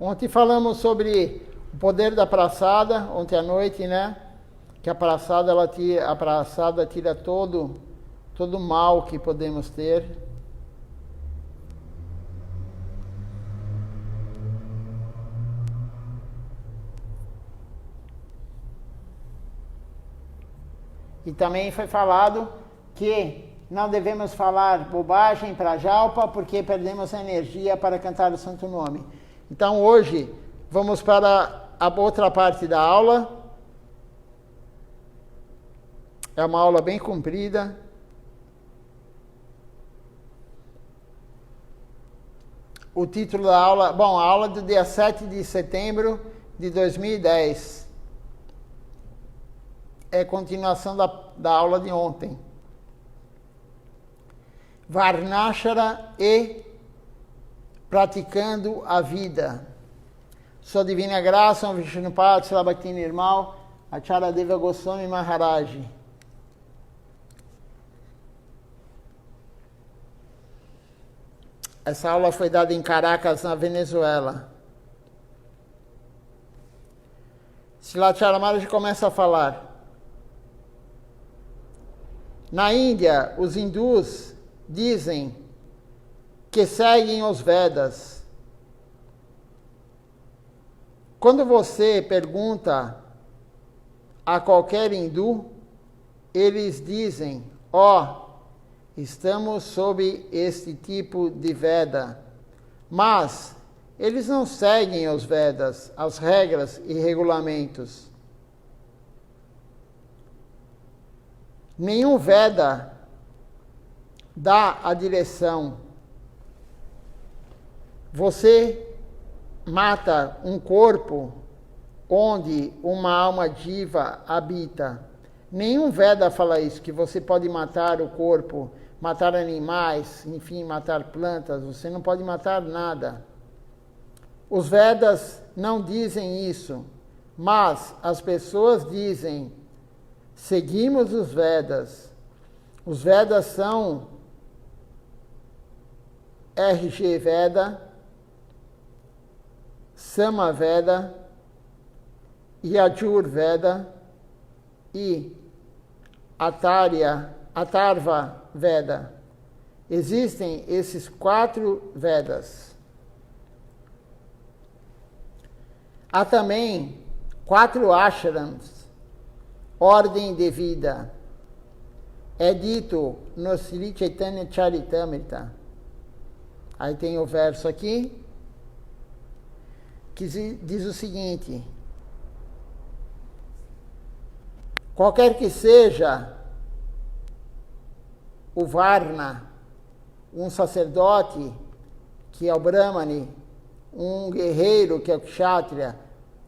Ontem falamos sobre o poder da praçada, ontem à noite, né? Que a praçada tira todo o mal que podemos ter. E também foi falado que não devemos falar bobagem para Jalpa, porque perdemos a energia para cantar o Santo Nome. Então hoje vamos para a outra parte da aula. É uma aula bem comprida. O título da aula, a aula do dia 7 de setembro de 2010. É continuação da aula de ontem. Varnashara e praticando a vida. Sua Divina Graça, um Vishnupad, Srila Nirmal, Acharya Deva Goswami Maharaj. Essa aula foi dada em Caracas, na Venezuela. Srila Charamaraja começa a falar. Na Índia, os hindus dizem que seguem os Vedas. Quando você pergunta a qualquer hindu, eles dizem, estamos sob este tipo de Veda. Mas eles não seguem os Vedas, as regras e regulamentos. Nenhum Veda dá a direção. Você mata um corpo onde uma alma diva habita. Nenhum Veda fala isso, que você pode matar o corpo, matar animais, enfim, matar plantas. Você não pode matar nada. Os Vedas não dizem isso, mas as pessoas dizem, seguimos os Vedas. Os Vedas são RG Veda, Sama Veda, Yajur Veda e Atharva Veda. Existem esses 4 Vedas. Há também 4 ashrams, ordem de vida. É dito no Sri Chaitanya Charitamrita. Aí tem o verso aqui, que diz o seguinte: qualquer que seja o Varna, um sacerdote, que é o Brahmani, um guerreiro, que é o Kshatriya,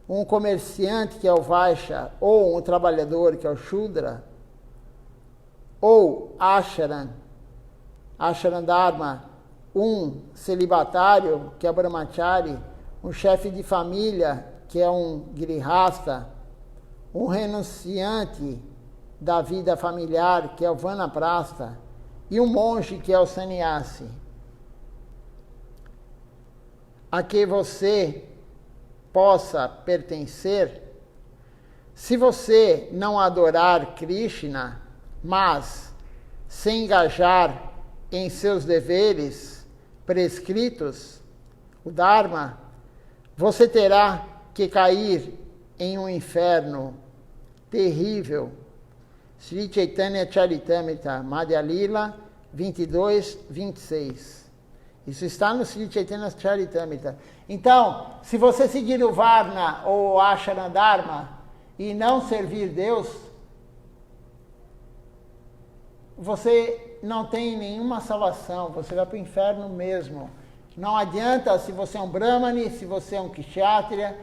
um comerciante, que é o Vaishya, ou um trabalhador, que é o Shudra, ou Ashram Dharma, um celibatário, que é o Brahmachari, um chefe de família, que é um Grihasta, um renunciante da vida familiar, que é o Vanaprastha, e um monge, que é o Sannyasi. A que você possa pertencer, se você não adorar Krishna, mas se engajar em seus deveres prescritos, o Dharma, você terá que cair em um inferno terrível. Sri Chaitanya Charitamrita, Madhya Lila 22, 26. Isso está no Sri Chaitanya Charitamrita. Então, se você seguir o Varna ou o Ashram Dharma e não servir Deus, você não tem nenhuma salvação, você vai para o inferno mesmo. Não adianta se você é um Brahmani, se você é um Kshatriya,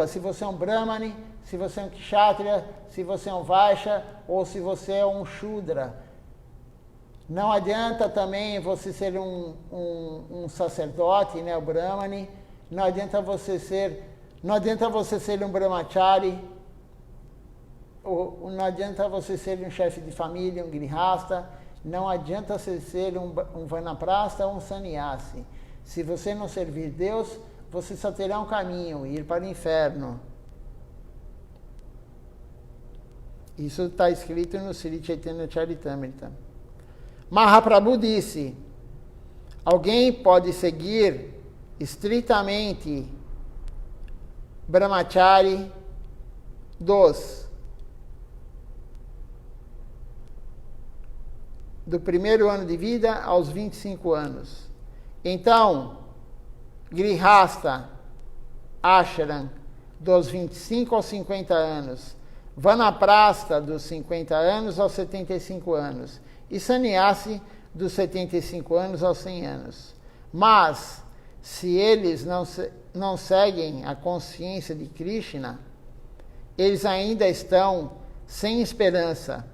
se você é um Brahmani, se você é um Kshatriya, se você é um Vaishya ou se você é um Shudra. Não adianta também você ser um sacerdote, né, o Brahmani. Não adianta você ser um Brahmachari. Não adianta você ser um chefe de família, um Grihasta. Não adianta você ser um Vanaprastha ou um Sannyasi. Se você não servir Deus, você só terá um caminho, ir para o inferno. Isso está escrito no Sri Chaitanya Charitamrita. Mahaprabhu disse, alguém pode seguir estritamente Brahmachari do primeiro ano de vida aos 25 anos. Então, Grihastha, Ashram, dos 25 aos 50 anos. Vanaprastha, dos 50 anos aos 75 anos. E Sannyasi, dos 75 anos aos 100 anos. Mas, se eles não seguem a consciência de Krishna, eles ainda estão sem esperança.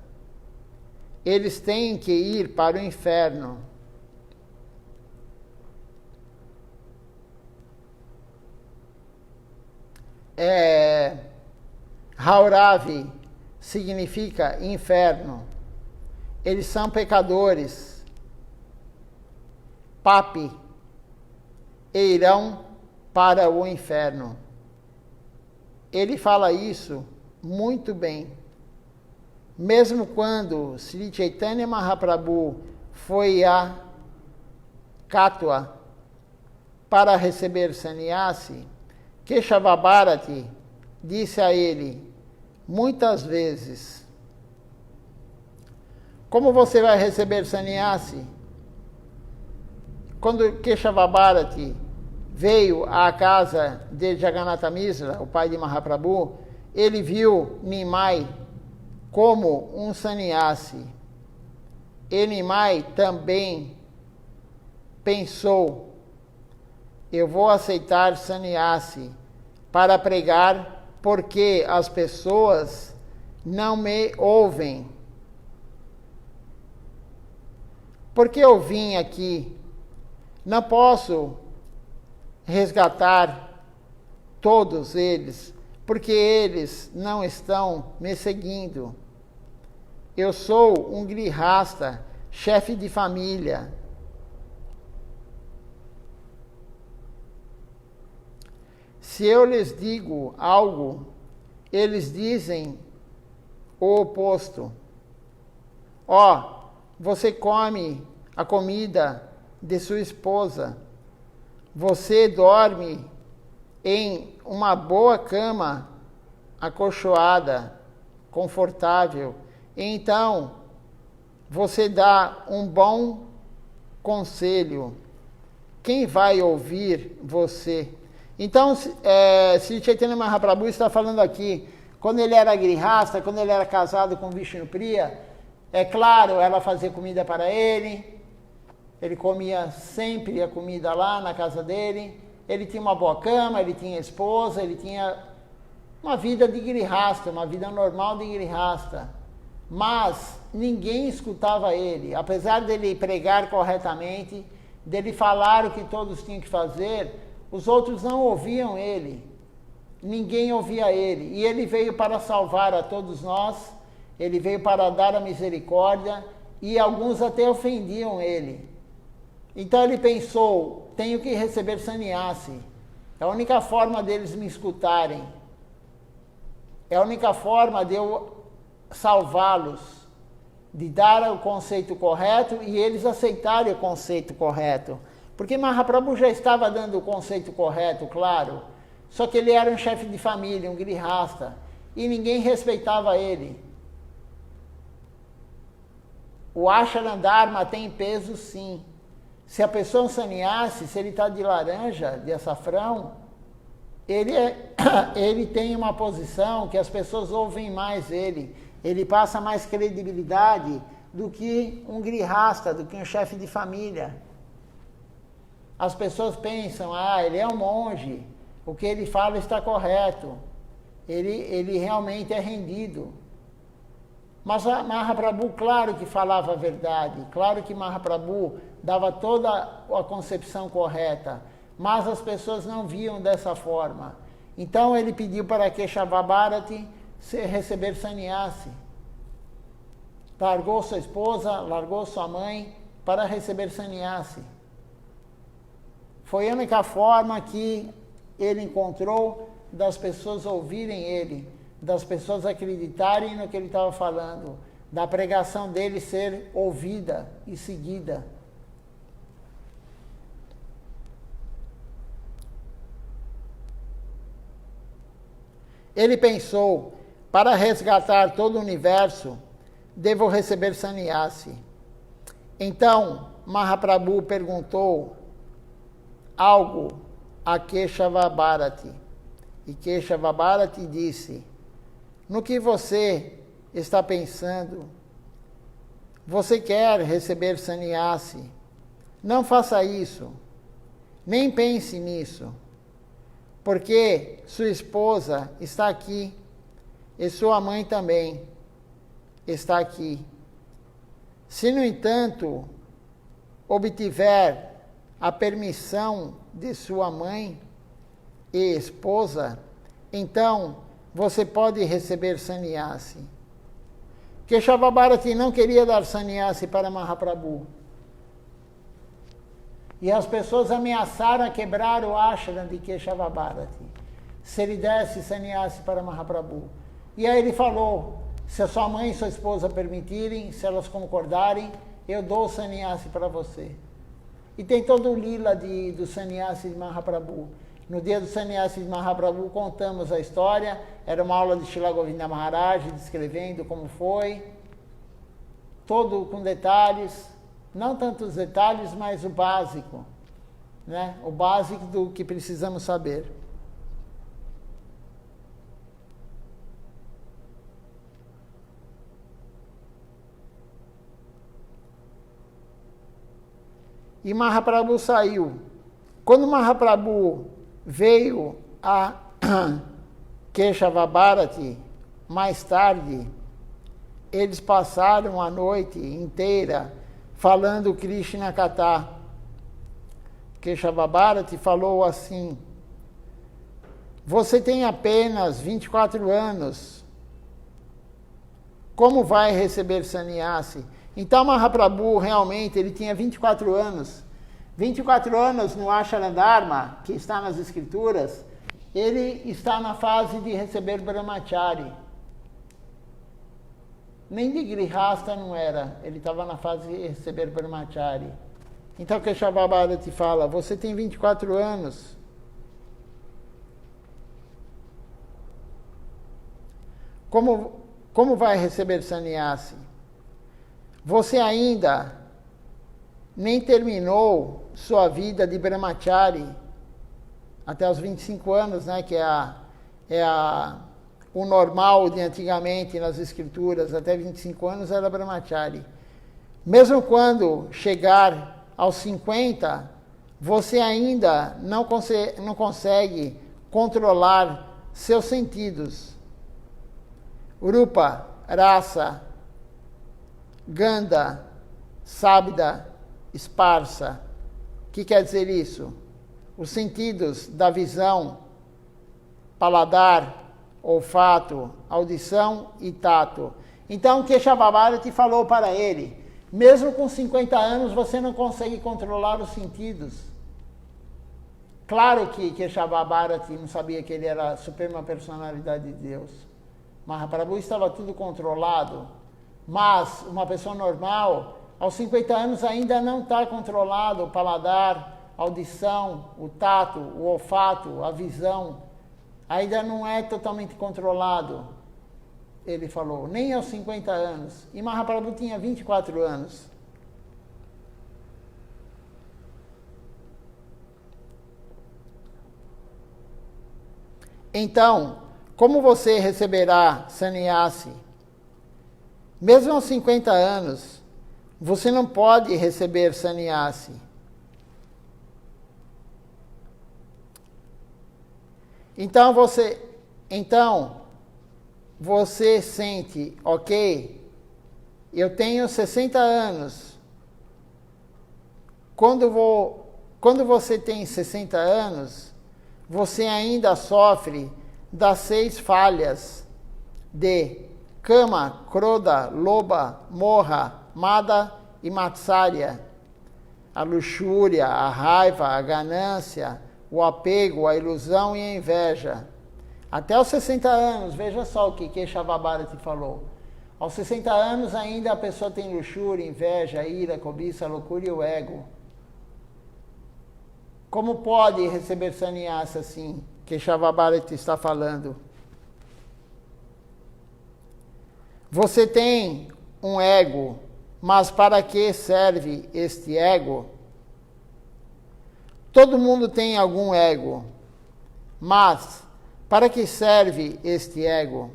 Eles têm que ir para o inferno. Hauravi significa inferno. Eles são pecadores. Papi. E irão para o inferno. Ele fala isso muito bem. Mesmo quando Sri Chaitanya Mahaprabhu foi a Katwa para receber sannyasi, Keshava Bharati disse a ele muitas vezes, como você vai receber sannyasi? Quando Keshava Bharati veio à casa de Jagannatha Misra, o pai de Mahaprabhu, ele viu Nimai como um sannyasi. E Nimai também pensou, eu vou aceitar sannyasi para pregar porque as pessoas não me ouvem. Porque eu vim aqui, não posso resgatar todos eles, porque eles não estão me seguindo. Eu sou um grihasta, chefe de família. Se eu lhes digo algo, eles dizem o oposto. Ó, você come a comida de sua esposa. Você dorme em uma boa cama, acolchoada, confortável. Então, você dá um bom conselho. Quem vai ouvir você? Então, Sri Chaitanya Mahaprabhu está falando aqui, quando ele era grihasta, quando ele era casado com Vishnupriya, é claro, ela fazia comida para ele comia sempre a comida lá na casa dele, ele tinha uma boa cama, ele tinha esposa, ele tinha uma vida de grihasta, uma vida normal de grihasta. Mas ninguém escutava ele, apesar dele pregar corretamente, dele falar o que todos tinham que fazer, os outros não ouviam ele, ninguém ouvia ele, e ele veio para salvar a todos nós, ele veio para dar a misericórdia, e alguns até ofendiam ele. Então ele pensou, tenho que receber sannyasi, é a única forma deles me escutarem, é a única forma de eu salvá-los, de dar o conceito correto e eles aceitarem o conceito correto. Porque Mahaprabhu já estava dando o conceito correto, claro, só que ele era um chefe de família, um grihasta, e ninguém respeitava ele. O Ashram Dharma tem peso, sim. Se a pessoa é um sannyasi, se ele está de laranja, de açafrão, ele tem uma posição que as pessoas ouvem mais ele. Ele passa mais credibilidade do que um grihasta, do que um chefe de família. As pessoas pensam, ele é um monge, o que ele fala está correto, ele realmente é rendido. Mas Mahaprabhu, claro que falava a verdade, claro que Mahaprabhu dava toda a concepção correta, mas as pessoas não viam dessa forma. Então ele pediu para Keshava Bharati receber sannyasi. Largou sua esposa, largou sua mãe para receber sannyasi. Foi a única forma que ele encontrou das pessoas ouvirem ele, das pessoas acreditarem no que ele estava falando, da pregação dele ser ouvida e seguida. Ele pensou, para resgatar todo o universo, devo receber sannyasi. Então, Mahaprabhu perguntou algo a Keshava Bharati. E Keshava Bharati disse, no que você está pensando? Você quer receber sannyasi? Não faça isso. Nem pense nisso. Porque sua esposa está aqui. E sua mãe também está aqui. Se, no entanto, obtiver a permissão de sua mãe e esposa, então você pode receber sannyasi. Keshava Bharati não queria dar sannyasi para Mahaprabhu. E as pessoas ameaçaram a quebrar o ashram de Keshava Bharati, se ele desse sannyasi para Mahaprabhu. E aí ele falou, se a sua mãe e sua esposa permitirem, se elas concordarem, eu dou o sannyasi para você. E tem todo o lila do sannyasi de Mahaprabhu. No dia do sannyasi de Mahaprabhu contamos a história, era uma aula de Srila Govinda Maharaj, descrevendo como foi, todo com detalhes, não tantos detalhes, mas o básico, né? O básico do que precisamos saber. E Mahaprabhu saiu. Quando Mahaprabhu veio a Keshava Bharati, mais tarde, eles passaram a noite inteira falando Krishna Katha. Keshava Bharati falou assim, você tem apenas 24 anos, como vai receber sannyasi? Então Mahaprabhu realmente ele tinha 24 anos. 24 anos no Ashram Dharma, que está nas escrituras, ele está na fase de receber Brahmachari. Nem de Grihasta não era, ele estava na fase de receber Brahmachari. Então Keshava Bharati fala, você tem 24 anos. Como vai receber sannyasi? Você ainda nem terminou sua vida de Brahmachari até os 25 anos, né, que o normal de antigamente nas escrituras, até 25 anos era Brahmachari. Mesmo quando chegar aos 50, você ainda não consegue controlar seus sentidos. Rupa, Rasa, Ganda, Sabda, Sparsa. O que quer dizer isso? Os sentidos da visão, paladar, olfato, audição e tato. Então, Keshava Bharati falou para ele, mesmo com 50 anos você não consegue controlar os sentidos. Claro que Keshava Bharati não sabia que ele era a suprema personalidade de Deus. Mahaprabhu estava tudo controlado. Mas uma pessoa normal, aos 50 anos ainda não está controlado o paladar, a audição, o tato, o olfato, a visão. Ainda não é totalmente controlado, ele falou, nem aos 50 anos. E Mahaprabhu tinha 24 anos. Então, como você receberá sannyasi? Mesmo aos 50 anos, você não pode receber sannyasi. Então você sente, ok, eu tenho 60 anos. Quando você tem 60 anos, você ainda sofre das 6 falhas de Kama, Krodha, Lobha, Moha, Mada e Matsarya. A luxúria, a raiva, a ganância, o apego, a ilusão e a inveja. Até os 60 anos, veja só o que Keshavabharati falou. Aos 60 anos ainda a pessoa tem luxúria, inveja, ira, cobiça, loucura e o ego. Como pode receber sannyasa assim? Keshavabharati está falando. Você tem um ego, mas para que serve este ego? Todo mundo tem algum ego, mas para que serve este ego?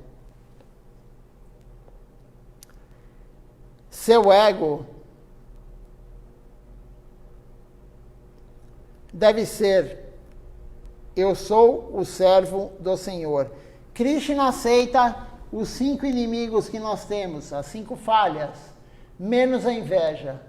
Seu ego deve ser: eu sou o servo do Senhor. Krishna aceita os 5 inimigos que nós temos, as 5 falhas, menos a inveja.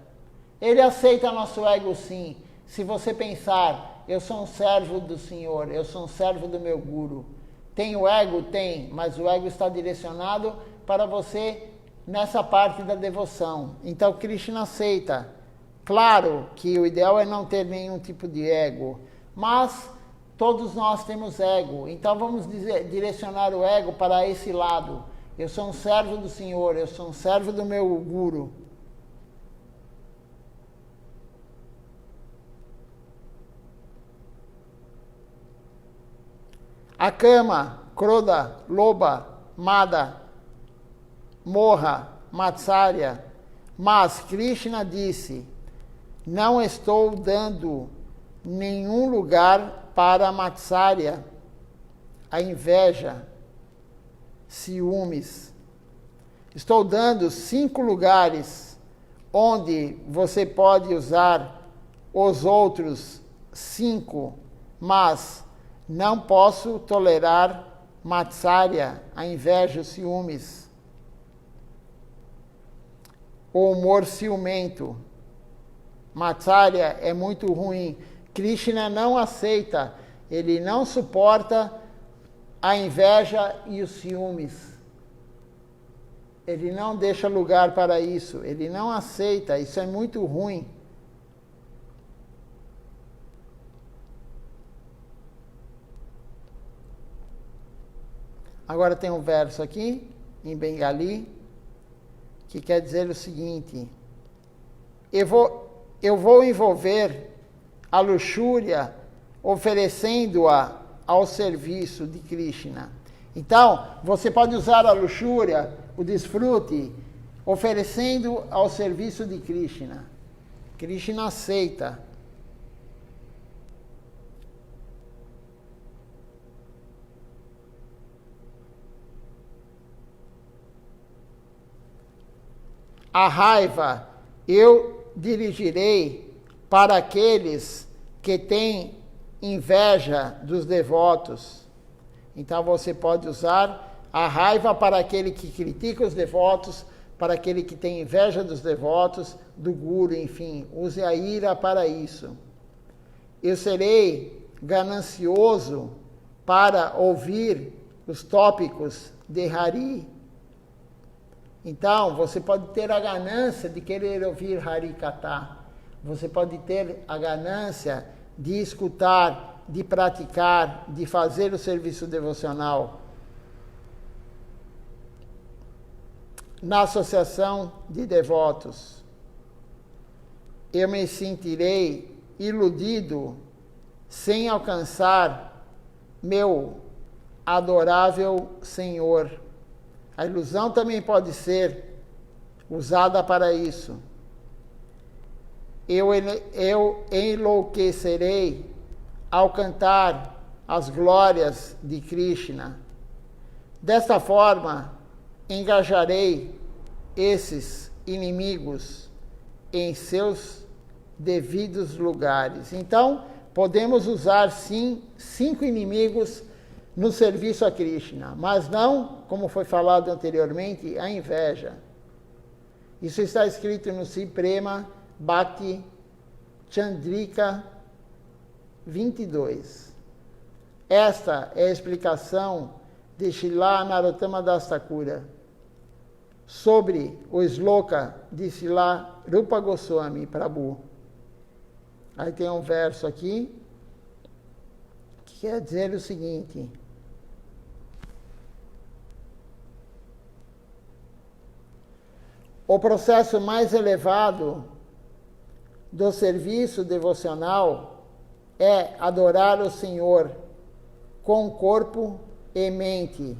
Ele aceita nosso ego sim. Se você pensar, eu sou um servo do Senhor, eu sou um servo do meu Guru. Tem o ego? Tem, mas o ego está direcionado para você nessa parte da devoção. Então Krishna aceita. Claro que o ideal é não ter nenhum tipo de ego, mas todos nós temos ego. Então vamos direcionar o ego para esse lado. Eu sou um servo do Senhor, eu sou um servo do meu Guru. A Kama, Krodha, Lobha, Mada, Moha, Matsarya. Mas Krishna disse: não estou dando nenhum lugar para a Matsarya, a inveja, ciúmes. Estou dando 5 lugares onde você pode usar os outros 5, mas não posso tolerar Matsarya, a inveja, os ciúmes, o humor ciumento. Matsarya é muito ruim. Krishna não aceita, ele não suporta a inveja e os ciúmes. Ele não deixa lugar para isso, ele não aceita, isso é muito ruim. Agora tem um verso aqui, em Bengali, que quer dizer o seguinte: eu vou envolver a luxúria oferecendo-a ao serviço de Krishna. Então, você pode usar a luxúria, o desfrute, oferecendo ao serviço de Krishna. Krishna aceita. A raiva eu dirigirei para aqueles que têm inveja dos devotos. Então você pode usar a raiva para aquele que critica os devotos, para aquele que tem inveja dos devotos, do guru, enfim. Use a ira para isso. Eu serei ganancioso para ouvir os tópicos de Hari. Então, você pode ter a ganância de querer ouvir Hari Katha. Você pode ter a ganância de escutar, de praticar, de fazer o serviço devocional. Na associação de devotos, eu me sentirei iludido sem alcançar meu adorável Senhor. A ilusão também pode ser usada para isso. Eu enlouquecerei ao cantar as glórias de Krishna. Desta forma, engajarei esses inimigos em seus devidos lugares. Então, podemos usar sim 5 inimigos no serviço a Krishna, mas não, como foi falado anteriormente, a inveja. Isso está escrito no Siprema Bhakti Chandrika 22. Esta é a explicação de Srila Narottama Das Thakura sobre o sloka de Srila Rupa Goswami Prabhu. Aí tem um verso aqui. quer dizer o seguinte: o processo mais elevado do serviço devocional é adorar o Senhor com corpo e mente,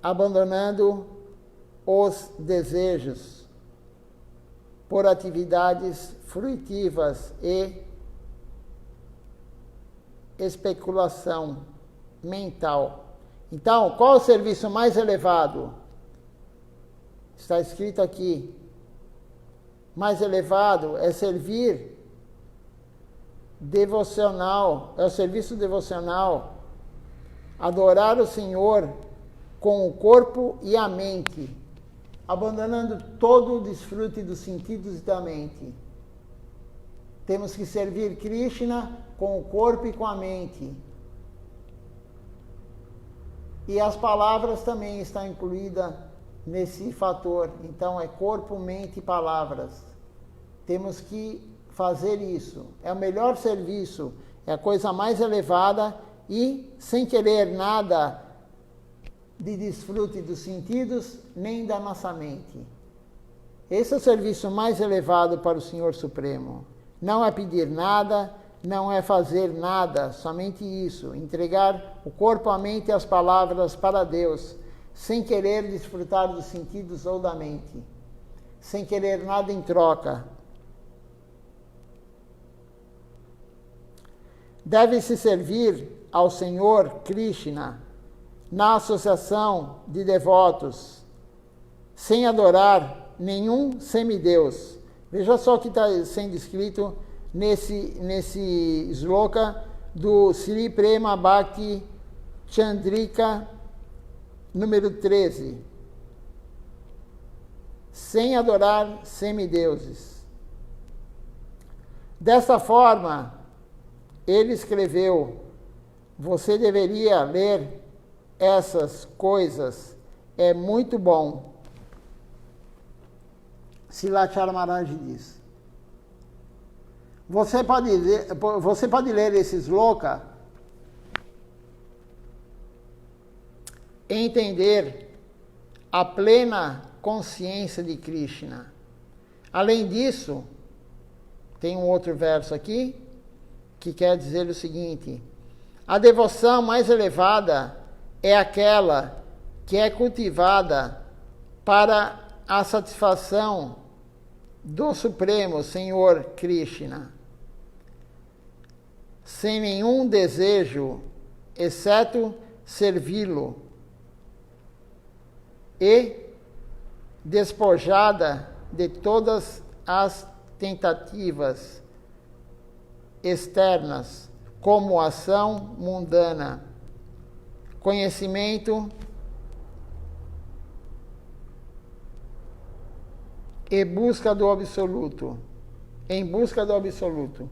abandonando os desejos por atividades fruitivas e especulação mental. Então, qual o serviço mais elevado? Está escrito aqui. Mais elevado é servir devocional, é o serviço devocional, adorar o Senhor com o corpo e a mente, abandonando todo o desfrute dos sentidos e da mente. Temos que servir Krishna com o corpo e com a mente. E as palavras também estão incluídas nesse fator. Então é corpo, mente e palavras. Temos que fazer isso. É o melhor serviço, é a coisa mais elevada e sem querer nada de desfrute dos sentidos nem da nossa mente. Esse é o serviço mais elevado para o Senhor Supremo. Não é pedir nada, não é fazer nada, somente isso. Entregar o corpo, a mente e as palavras para Deus, sem querer desfrutar dos sentidos ou da mente, sem querer nada em troca. Deve-se servir ao Senhor Krishna na associação de devotos, sem adorar nenhum semideus. Veja só o que está sendo escrito nesse sloka do Sri Prema Bhakti Chandrika, número 13. Sem adorar semideuses. Dessa forma, ele escreveu: você deveria ler essas coisas, é muito bom. Silachara Maharaj diz. Você pode ler esse sloka e entender a plena consciência de Krishna. Além disso, tem um outro verso aqui que quer dizer o seguinte: a devoção mais elevada é aquela que é cultivada para a satisfação do Supremo Senhor Krishna, sem nenhum desejo, exceto servi-lo, e despojada de todas as tentativas externas, como ação mundana, conhecimento e busca do absoluto, em busca do absoluto.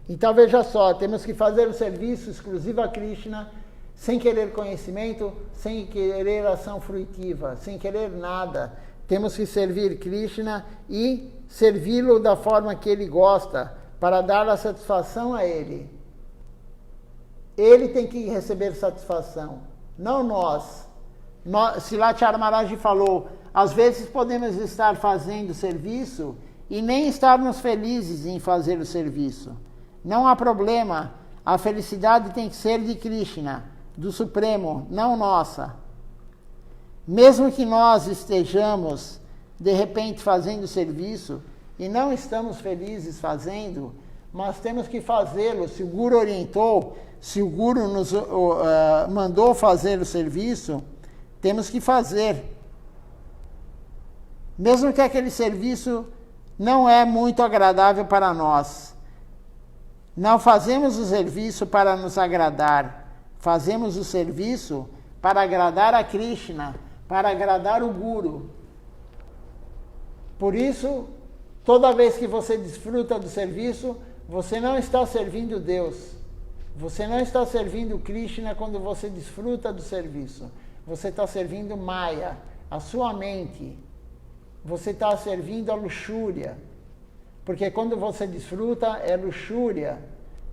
Então veja só, temos que fazer o serviço exclusivo a Krishna, sem querer conhecimento, sem querer ação fruitiva, sem querer nada. Temos que servir Krishna e servi-lo da forma que ele gosta, para dar a satisfação a ele. Ele tem que receber satisfação, não nós. Silachara Maharaj falou, às vezes podemos estar fazendo serviço e nem estarmos felizes em fazer o serviço. Não há problema, a felicidade tem que ser de Krishna, do Supremo, não nossa. Mesmo que nós estejamos, de repente, fazendo serviço e não estamos felizes fazendo, mas temos que fazê-lo. Se o Guru orientou, se o Guru nos mandou fazer o serviço, temos que fazer. Mesmo que aquele serviço não é muito agradável para nós. Não fazemos o serviço para nos agradar. Fazemos o serviço para agradar a Krishna, para agradar o Guru. Por isso, toda vez que você desfruta do serviço, você não está servindo Deus. Você não está servindo Krishna quando você desfruta do serviço. Você está servindo Maya, a sua mente. Você está servindo a luxúria. Porque quando você desfruta, é luxúria,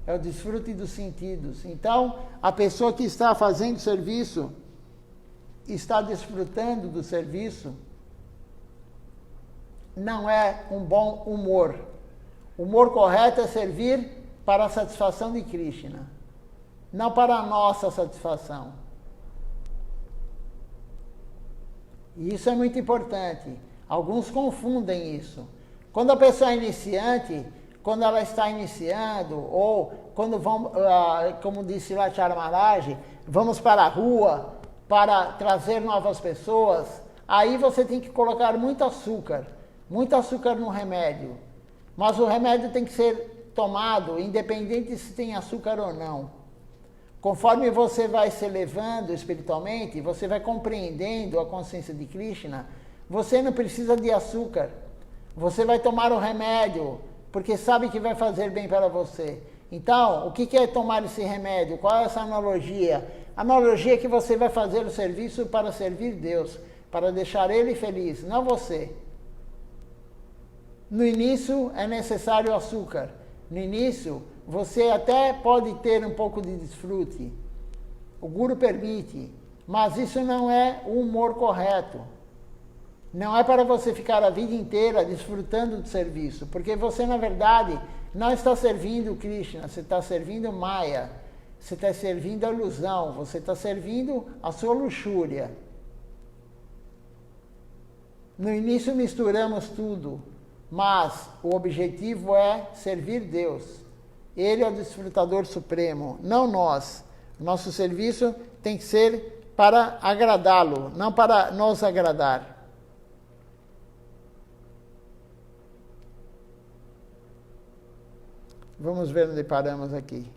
é o desfrute dos sentidos. Então, a pessoa que está fazendo serviço, está desfrutando do serviço, não é um bom humor. O humor correto é servir para a satisfação de Krishna, não para a nossa satisfação. E isso é muito importante. Alguns confundem isso. Quando a pessoa é iniciante, quando ela está iniciando, ou quando vão, como disse lá Chara Maharaj, vamos para a rua para trazer novas pessoas, aí você tem que colocar muito açúcar no remédio. Mas o remédio tem que ser tomado, independente se tem açúcar ou não. Conforme você vai se elevando espiritualmente, você vai compreendendo a consciência de Krishna, você não precisa de açúcar. Você vai tomar o remédio, porque sabe que vai fazer bem para você. Então, o que é tomar esse remédio? Qual é essa analogia? A analogia é que você vai fazer o serviço para servir Deus, para deixar Ele feliz, não você. No início é necessário açúcar. No início, você até pode ter um pouco de desfrute. O Guru permite, mas isso não é o humor correto. Não é para você ficar a vida inteira desfrutando do serviço, porque você, na verdade, não está servindo Krishna, você está servindo Maya, você está servindo a ilusão, você está servindo a sua luxúria. No início misturamos tudo, mas o objetivo é servir Deus. Ele é o desfrutador supremo, não nós. Nosso serviço tem que ser para agradá-lo, não para nos agradar. Vamos ver onde paramos aqui.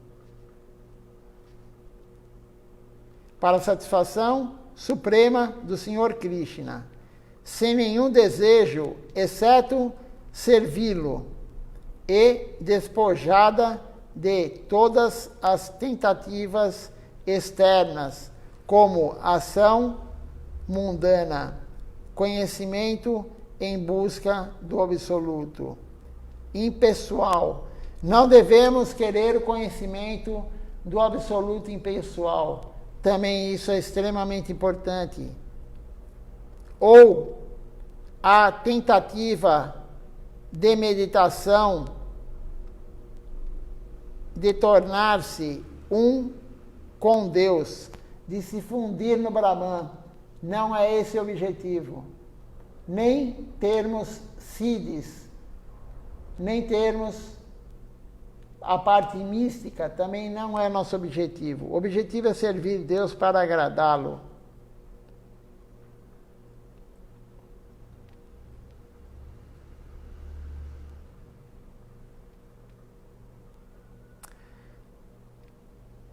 Para a satisfação suprema do Senhor Krishna, sem nenhum desejo, exceto servi-lo, e despojada de todas as tentativas externas, como ação mundana, conhecimento em busca do absoluto. Impessoal. Não devemos querer o conhecimento do absoluto impessoal. Também isso é extremamente importante. Ou a tentativa de meditação de tornar-se um com Deus, de se fundir no Brahman. Não é esse o objetivo. Nem termos siddhis, nem termos a parte mística, também não é nosso objetivo. O objetivo é servir Deus para agradá-lo.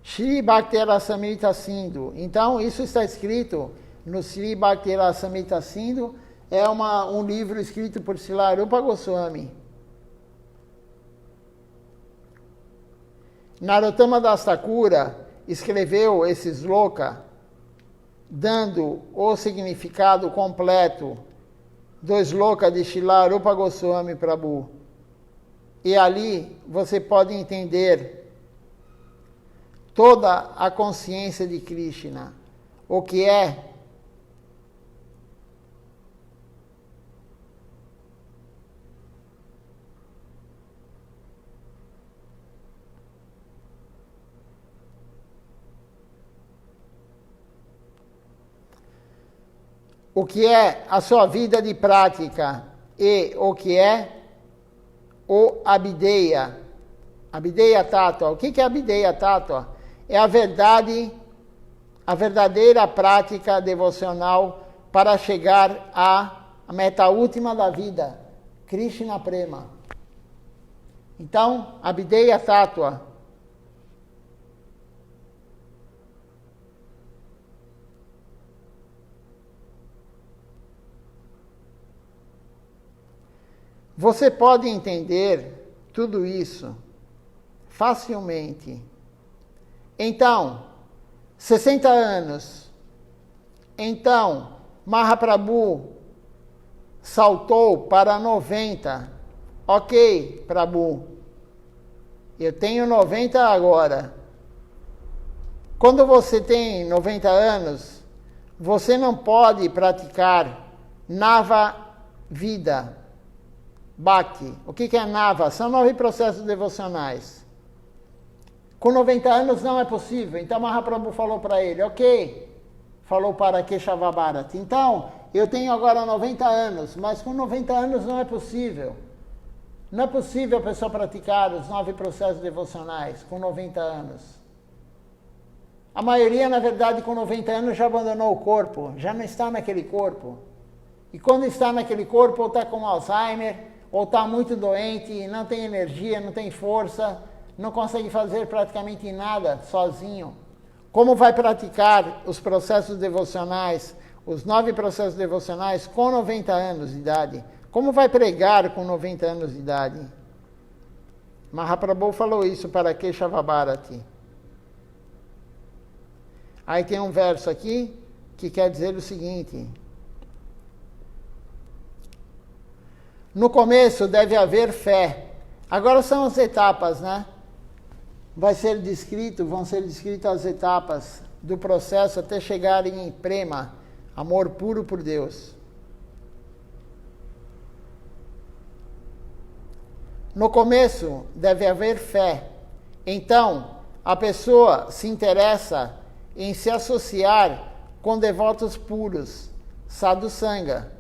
Shri Bhakti Rasamrita Sindhu. Então, isso está escrito no Shri Bhakti Rasamrita Sindhu. É um livro escrito por Srila Rupa Goswami. Narottama Das Thakura escreveu esse sloka dando o significado completo do sloka de Srila Rupa Goswami Prabhu. E ali você pode entender toda a consciência de Krishna, o que é a sua vida de prática e o que é o Abhideya. Abhideya Tattva. O que é Abhideya Tattva? É a verdade, a verdadeira prática devocional para chegar à meta última da vida, Krishna Prema. Então, Abhideya Tattva. Você pode entender tudo isso facilmente. Então, 60 anos. Então, Mahaprabhu saltou para 90 Ok, Prabhu, eu tenho 90 agora. Quando você tem 90 anos, você não pode praticar Nava Vida, Bhakti. O que é Nava? São 9 processos devocionais. Com 90 anos não é possível. Então Mahaprabhu falou para ele, ok, falou para Keshava Bharati. Então, eu tenho agora 90 anos, mas com 90 anos não é possível. Não é possível a pessoa praticar os 9 processos devocionais com 90 anos. A maioria, na verdade, com 90 anos já abandonou o corpo, já não está naquele corpo. E quando está naquele corpo, ou está com Alzheimer, ou está muito doente, não tem energia, não tem força, não consegue fazer praticamente nada sozinho. Como vai praticar os processos devocionais, os 9 processos devocionais com 90 anos de idade? Como vai pregar com 90 anos de idade? Mahaprabhu falou isso para Keshava Bharati. Aí tem um verso aqui que quer dizer o seguinte: no começo deve haver fé. Agora são as etapas, né? Vão ser descritas as etapas do processo até chegar em prema, amor puro por Deus. No começo deve haver fé. Então, a pessoa se interessa em se associar com devotos puros, sadhu sangha.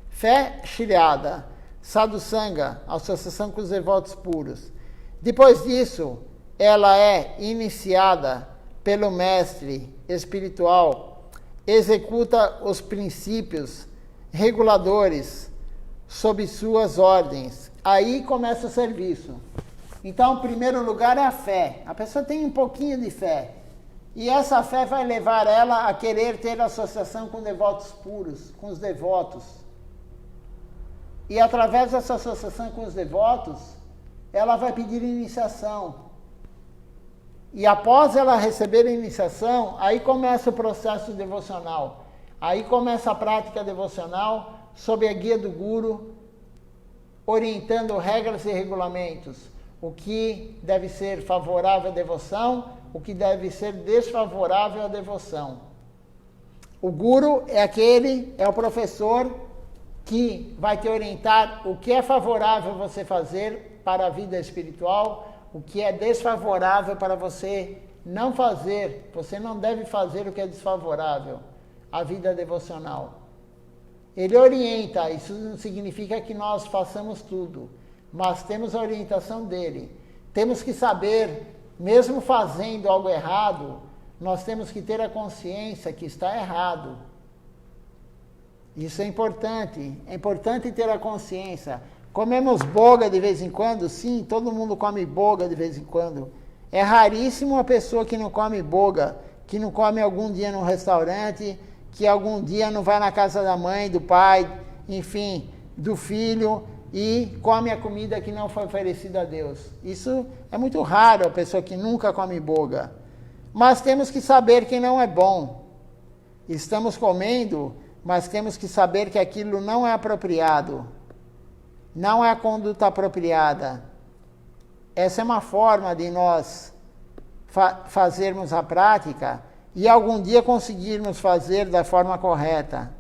Fé shriada, sadhu sangha, associação com os devotos puros. Depois disso, ela é iniciada pelo mestre espiritual, executa os princípios reguladores sob suas ordens. Aí começa o serviço. Então, em primeiro lugar é a fé. A pessoa tem um pouquinho de fé. E essa fé vai levar ela a querer ter associação com devotos puros, com os devotos. E através dessa associação com os devotos, ela vai pedir iniciação. E após ela receber a iniciação, aí começa o processo devocional. Aí começa a prática devocional sob a guia do Guru, orientando regras e regulamentos. O que deve ser favorável à devoção, o que deve ser desfavorável à devoção. O Guru é o professor que vai te orientar o que é favorável você fazer para a vida espiritual, o que é desfavorável para você não fazer. Você não deve fazer o que é desfavorável à vida devocional. Ele orienta, isso não significa que nós façamos tudo, mas temos a orientação dele. Temos que saber, mesmo fazendo algo errado, nós temos que ter a consciência que está errado. Isso é importante ter a consciência. Comemos boga de vez em quando? Sim, todo mundo come boga de vez em quando. É raríssimo a pessoa que não come boga, que não come algum dia num restaurante, que algum dia não vai na casa da mãe, do pai, enfim, do filho, e come a comida que não foi oferecida a Deus. Isso é muito raro, a pessoa que nunca come boga. Mas temos que saber que não é bom. Estamos comendo, mas temos que saber que aquilo não é apropriado. Não é a conduta apropriada. Essa é uma forma de nós fazermos a prática e algum dia conseguirmos fazer da forma correta.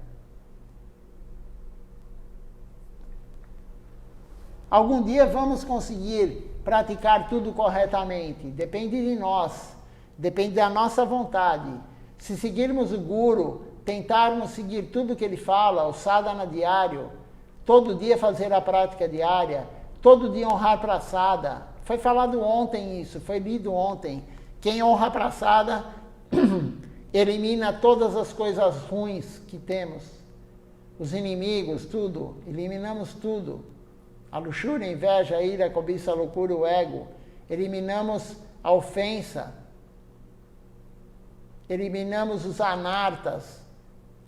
Algum dia vamos conseguir praticar tudo corretamente. Depende de nós. Depende da nossa vontade. Se seguirmos o Guru, tentarmos seguir tudo que ele fala, o sadhana diário, todo dia fazer a prática diária, todo dia honrar prasada. Foi falado ontem isso, foi lido ontem. Quem honra prasada elimina todas as coisas ruins que temos. Os inimigos, tudo. Eliminamos tudo. A luxúria, a inveja, a ira, a cobiça, a loucura, o ego. Eliminamos a ofensa. Eliminamos os anartas.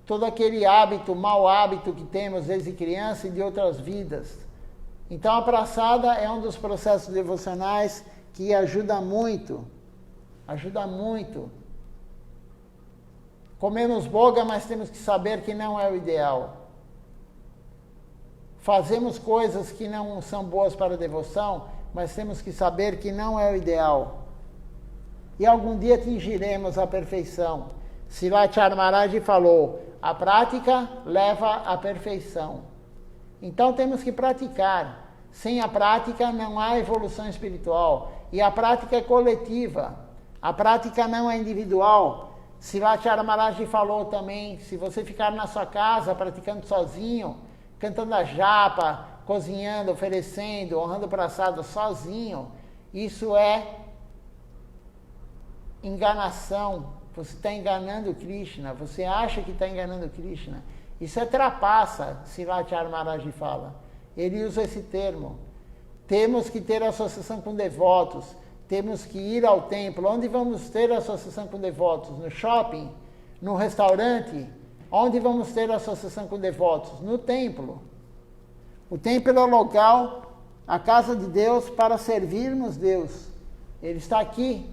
Todo aquele hábito, mau hábito que temos desde criança e de outras vidas. Então a prasada é um dos processos devocionais que ajuda muito. Ajuda muito. Comemos boga, mas temos que saber que não é o ideal. fazemos coisas que não são boas para a devoção, mas temos que saber que não é o ideal. E algum dia atingiremos a perfeição. Srilacharya Maharaj falou, a prática leva à perfeição. Então temos que praticar. Sem a prática não há evolução espiritual. E a prática é coletiva. A prática não é individual. Srilacharya Maharaj falou também, se você ficar na sua casa praticando sozinho, cantando a japa, cozinhando, oferecendo, honrando o praçado sozinho, isso é enganação. Você está enganando Krishna. Você acha que está enganando Krishna. Isso é trapaça, Srilacharya Maharaj fala. Ele usa esse termo. Temos que ter associação com devotos. Temos que ir ao templo. Onde vamos ter associação com devotos? No shopping? No restaurante? Onde vamos ter associação com devotos? No templo. O templo é o local, a casa de Deus, para servirmos Deus. Ele está aqui.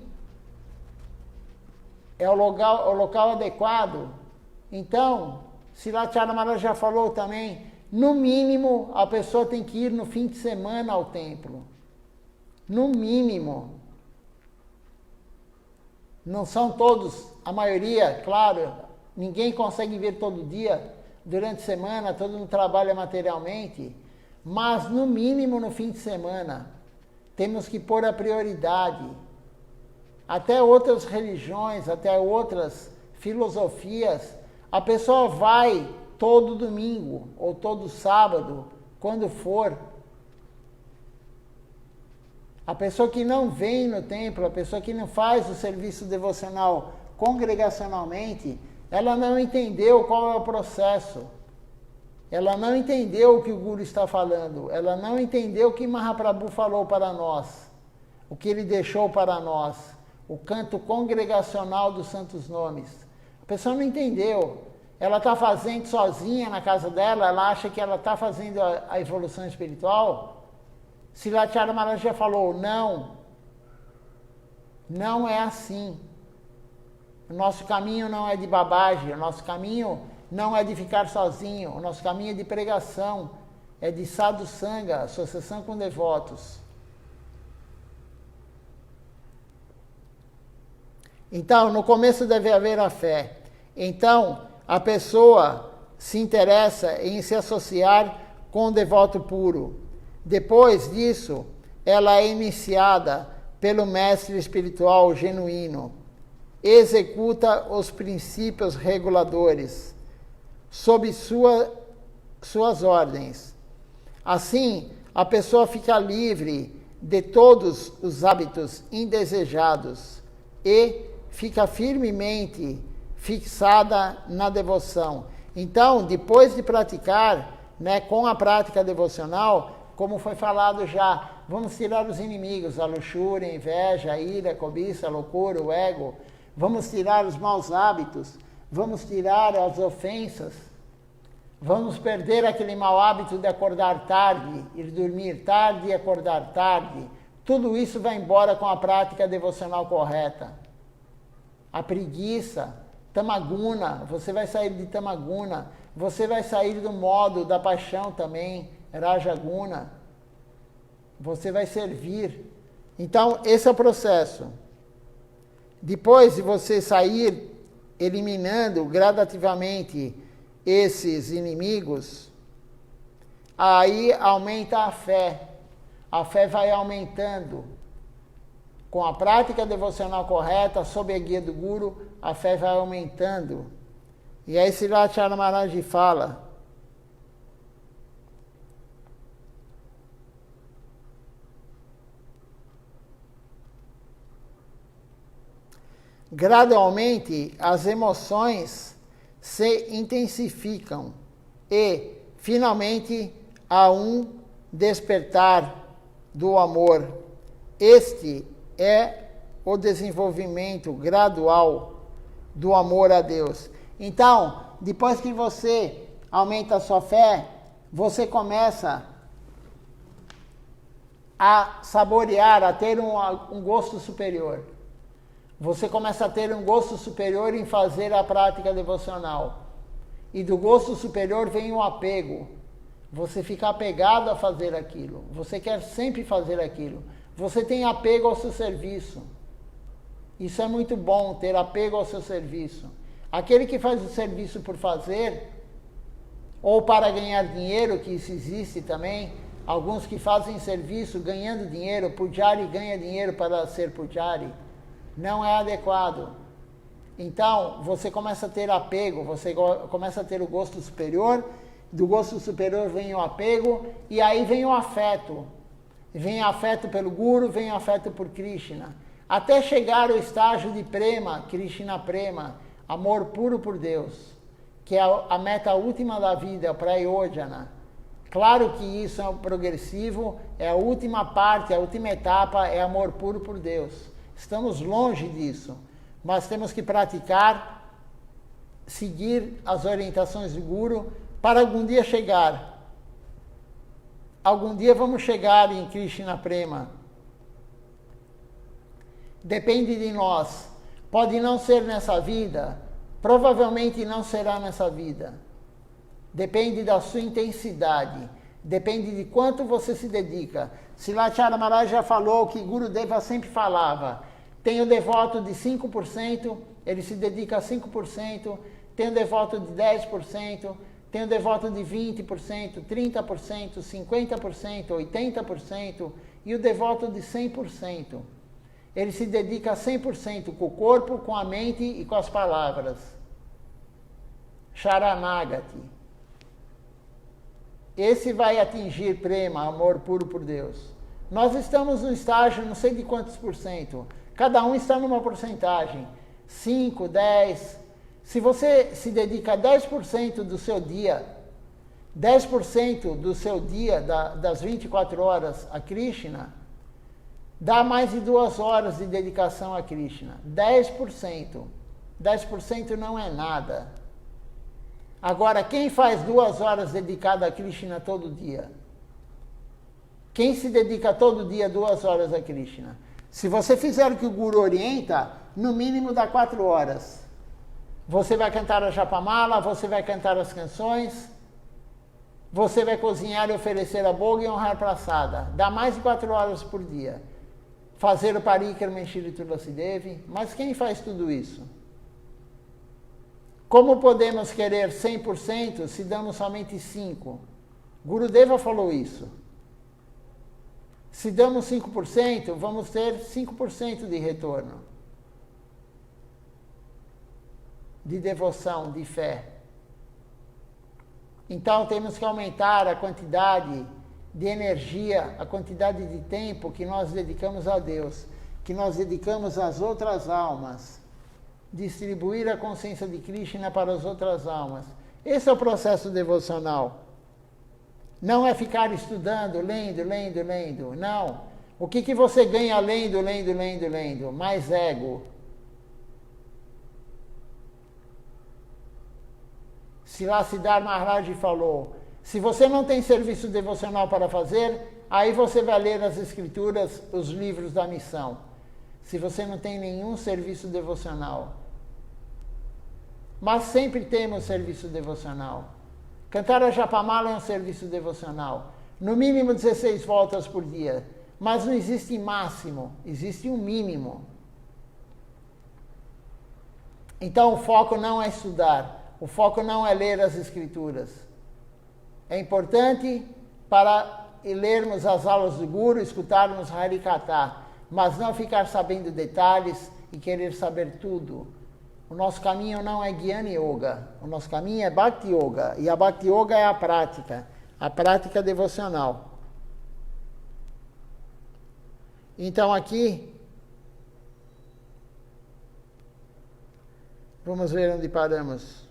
É o local adequado. Então, Srilacharya Maharaj já falou também, no mínimo, a pessoa tem que ir no fim de semana ao templo. No mínimo. Não são todos, a maioria, claro, ninguém consegue vir todo dia, durante a semana, todo mundo trabalha materialmente, mas no mínimo no fim de semana, temos que pôr a prioridade. Até outras religiões, até outras filosofias, a pessoa vai todo domingo ou todo sábado, quando for. A pessoa que não vem no templo, a pessoa que não faz o serviço devocional congregacionalmente, ela não entendeu qual é o processo. Ela não entendeu o que o Guru está falando. Ela não entendeu o que Mahaprabhu falou para nós. O que ele deixou para nós. O canto congregacional dos santos nomes. A pessoa não entendeu. Ela está fazendo sozinha na casa dela, ela acha que ela está fazendo a evolução espiritual. Srilacharya Maharaj já falou, não. Não é assim. O nosso caminho não é de babagem, o nosso caminho não é de ficar sozinho, o nosso caminho é de pregação, é de sadhu sanga, associação com devotos. Então, no começo deve haver a fé. Então, a pessoa se interessa em se associar com o devoto puro. Depois disso, ela é iniciada pelo mestre espiritual genuíno. Executa os princípios reguladores sob suas ordens. Assim, a pessoa fica livre de todos os hábitos indesejados e fica firmemente fixada na devoção. Então, depois de praticar, com a prática devocional, como foi falado já, vamos tirar os inimigos, a luxúria, a inveja, a ira, a cobiça, a loucura, o ego. Vamos tirar os maus hábitos, vamos tirar as ofensas, vamos perder aquele mau hábito de acordar tarde, ir dormir tarde e acordar tarde. Tudo isso vai embora com a prática devocional correta. A preguiça, tamaguna, você vai sair de tamaguna, você vai sair do modo da paixão também, rajaguna. Você vai servir. Então, esse é o processo. Depois de você sair eliminando gradativamente esses inimigos, aí aumenta a fé. A fé vai aumentando. Com a prática devocional correta, sob a guia do Guru, a fé vai aumentando. E aí Srilacharya Maharaj fala: gradualmente as emoções se intensificam e, finalmente, há um despertar do amor. Este é o desenvolvimento gradual do amor a Deus. Então, depois que você aumenta a sua fé, você começa a saborear, a ter um gosto superior. Você começa a ter um gosto superior em fazer a prática devocional. E do gosto superior vem o apego. Você fica apegado a fazer aquilo. Você quer sempre fazer aquilo. Você tem apego ao seu serviço. Isso é muito bom, ter apego ao seu serviço. Aquele que faz o serviço por fazer, ou para ganhar dinheiro, que isso existe também, alguns que fazem serviço ganhando dinheiro, pujari ganha dinheiro para ser pujari, não é adequado. Então, você começa a ter apego, você começa a ter o gosto superior, do gosto superior vem o apego, e aí vem o afeto. Vem afeto pelo Guru, vem afeto por Krishna. Até chegar ao estágio de prema, Krishna prema, amor puro por Deus, que é a meta última da vida, o prayojana. Claro que isso é progressivo, é a última parte, a última etapa é amor puro por Deus. Estamos longe disso, mas temos que praticar, seguir as orientações do Guru para algum dia chegar. Algum dia vamos chegar em Krishna Prema. Depende de nós. Pode não ser nessa vida, provavelmente não será nessa vida. Depende da sua intensidade, depende de quanto você se dedica. Silachara Maharaj já falou que Gurudeva sempre falava, tem o devoto de 5%, ele se dedica a 5%, tem o devoto de 10%, tem o devoto de 20%, 30%, 50%, 80% e o devoto de 100%. Ele se dedica a 100% com o corpo, com a mente e com as palavras. Sharanagati. Esse vai atingir prema, amor puro por Deus. Nós estamos no estágio, não sei de quantos por cento. Cada um está numa porcentagem. 5, 10. Se você se dedica a 10% do seu dia, 10% do seu dia, das 24 horas a Krishna, dá mais de 2 horas de dedicação a Krishna. 10%. 10% não é nada. Agora, quem faz 2 horas dedicada a Krishna todo dia? Quem se dedica todo dia 2 horas a Krishna? Se você fizer o que o Guru orienta, no mínimo dá 4 horas. Você vai cantar a Japamala, você vai cantar as canções, você vai cozinhar e oferecer a boga e honrar praçada. Dá mais de 4 horas por dia. Fazer o Parikrama em Shri Tulasi Devi. Mas quem faz tudo isso? Como podemos querer 100% se damos somente 5%? Gurudeva falou isso. Se damos 5%, vamos ter 5% de retorno. De devoção, de fé. Então temos que aumentar a quantidade de energia, a quantidade de tempo que nós dedicamos a Deus, que nós dedicamos às outras almas. Distribuir a consciência de Krishna para as outras almas. Esse é o processo devocional. Não é ficar estudando, lendo. Não. O que você ganha lendo? Mais ego. Siddhartha Maharaj falou, se você não tem serviço devocional para fazer, aí você vai ler as escrituras, os livros da missão. Se você não tem nenhum serviço devocional. Mas sempre temos serviço devocional. Cantar a Japamala é um serviço devocional. No mínimo 16 voltas por dia. Mas não existe máximo, existe um mínimo. Então o foco não é estudar, o foco não é ler as escrituras. É importante para lermos as aulas do Guru, escutarmos Harikatha, mas não ficar sabendo detalhes e querer saber tudo. O nosso caminho não é Jnana Yoga, o nosso caminho é Bhakti Yoga, e a Bhakti Yoga é a prática devocional. Então aqui, vamos ver onde paramos.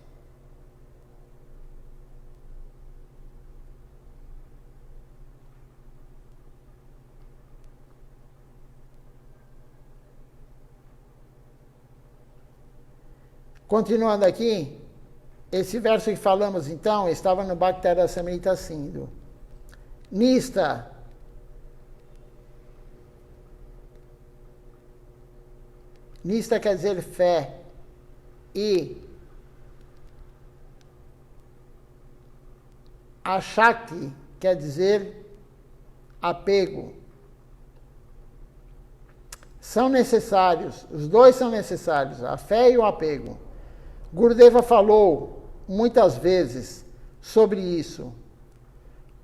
Continuando aqui, esse verso que falamos então, estava no Bhaktara Samhita Sindhu. Nista. Nista quer dizer fé. E Ashakti quer dizer apego. São necessários, os dois são necessários, a fé e o apego. Gurudeva falou muitas vezes sobre isso.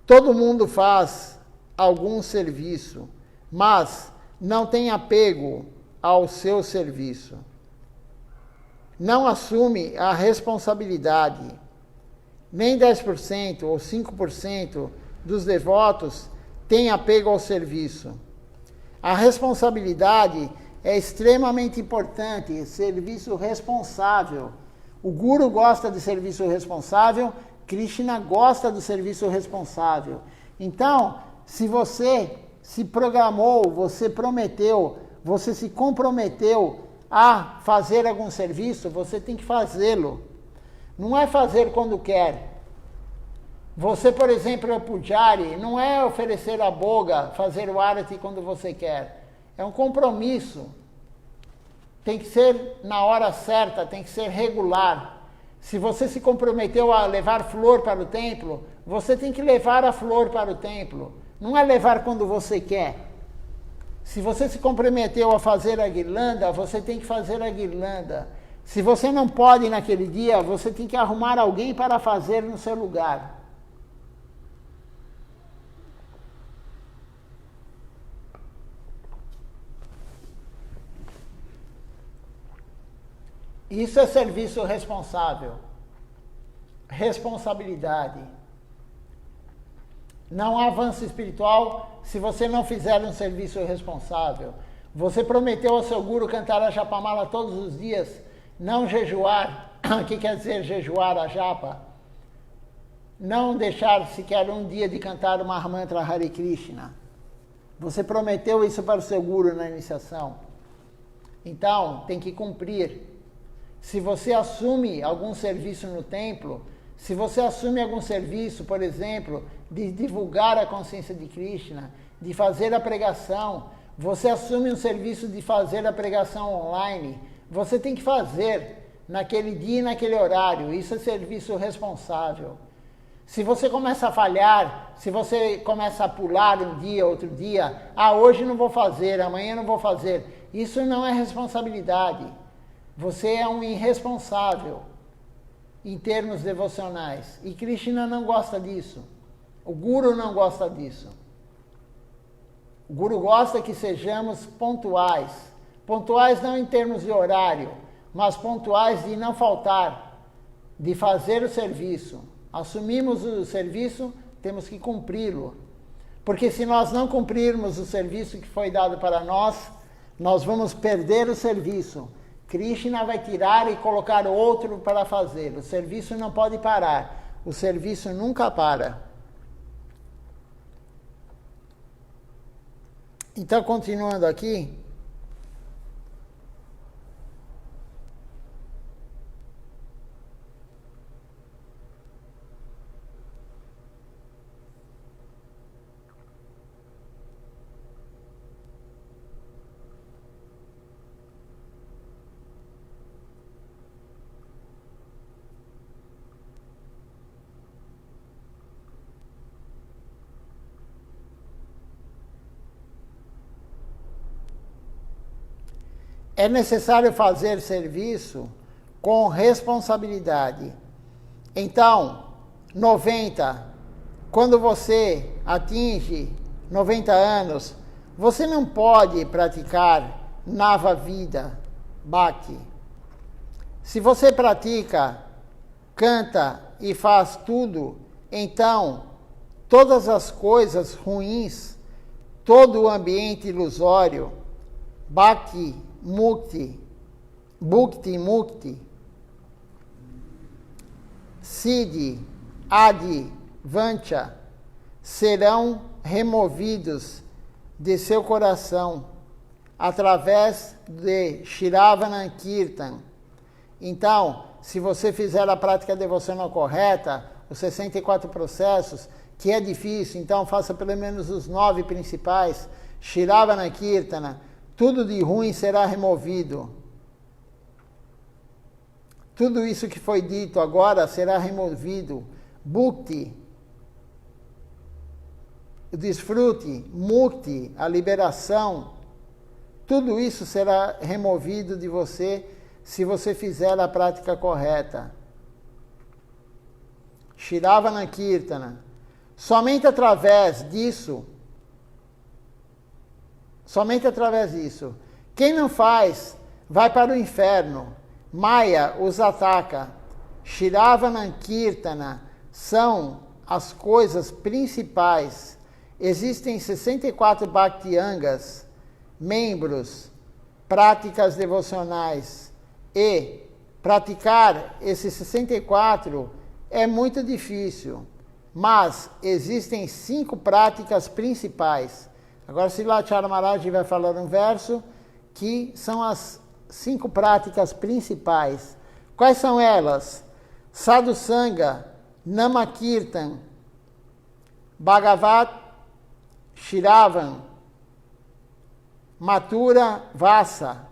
Todo mundo faz algum serviço, mas não tem apego ao seu serviço. Não assume a responsabilidade. Nem 10% ou 5% dos devotos têm apego ao serviço. A responsabilidade é extremamente importante, serviço responsável. O Guru gosta de serviço responsável, Krishna gosta do serviço responsável. Então, se você se programou, você prometeu, você se comprometeu a fazer algum serviço, você tem que fazê-lo. Não é fazer quando quer. Você, por exemplo, é pujari, não é oferecer a boga, fazer o arati quando você quer. É um compromisso. Tem que ser na hora certa, tem que ser regular. Se você se comprometeu a levar flor para o templo, você tem que levar a flor para o templo. Não é levar quando você quer. Se você se comprometeu a fazer a guirlanda, você tem que fazer a guirlanda. Se você não pode naquele dia, você tem que arrumar alguém para fazer no seu lugar. Isso é serviço responsável. Responsabilidade. Não há avanço espiritual se você não fizer um serviço responsável. Você prometeu ao seu guru cantar a Japamala todos os dias, não jejuar. O que quer dizer jejuar a japa? Não deixar sequer um dia de cantar o Mahamantra Hare Krishna. Você prometeu isso para o seu guru na iniciação. Então, tem que cumprir. Se você assume algum serviço no templo, se você assume algum serviço, por exemplo, de divulgar a consciência de Krishna, de fazer a pregação, você assume um serviço de fazer a pregação online, você tem que fazer naquele dia e naquele horário. Isso é serviço responsável. Se você começa a falhar, se você começa a pular um dia, outro dia, hoje não vou fazer, amanhã não vou fazer, isso não é responsabilidade. Você é um irresponsável em termos devocionais. E Krishna não gosta disso. O Guru não gosta disso. O Guru gosta que sejamos pontuais. Pontuais não em termos de horário, mas pontuais de não faltar, de fazer o serviço. Assumimos o serviço, temos que cumpri-lo. Porque se nós não cumprirmos o serviço que foi dado para nós, nós vamos perder o serviço. Krishna vai tirar e colocar outro para fazer. O serviço não pode parar. O serviço nunca para. Então, continuando aqui. É necessário fazer serviço com responsabilidade. Então, 90, quando você atinge 90 anos, você não pode praticar Nava Vida, Bhakti. Se você pratica, canta e faz tudo, então todas as coisas ruins, todo o ambiente ilusório, Bhakti, Mukti, Bhukti, Mukti, Siddhi, Adi, Vancha, serão removidos de seu coração através de Shravana Kirtan. Então, se você fizer a prática devocional correta, os 64 processos, que é difícil, então faça pelo menos os 9 principais, Shravana Kirtana, tudo de ruim será removido. Tudo isso que foi dito agora será removido. Bhukti, o desfrute, mukti, a liberação, tudo isso será removido de você se você fizer a prática correta. Shiravana Kirtana. Somente através disso, quem não faz, vai para o inferno. Maya os ataca. Shiravana Kirtana são as coisas principais. Existem 64 Bhakti-yangas, membros, práticas devocionais. E praticar esses 64 é muito difícil. Mas existem 5 práticas principais. Agora, Srilacharya Maharaj vai falar um verso que são as 5 práticas principais. Quais são elas? Sadhu Sangha, Namakirtan, Bhagavat Shiravan, Mathura Vasa,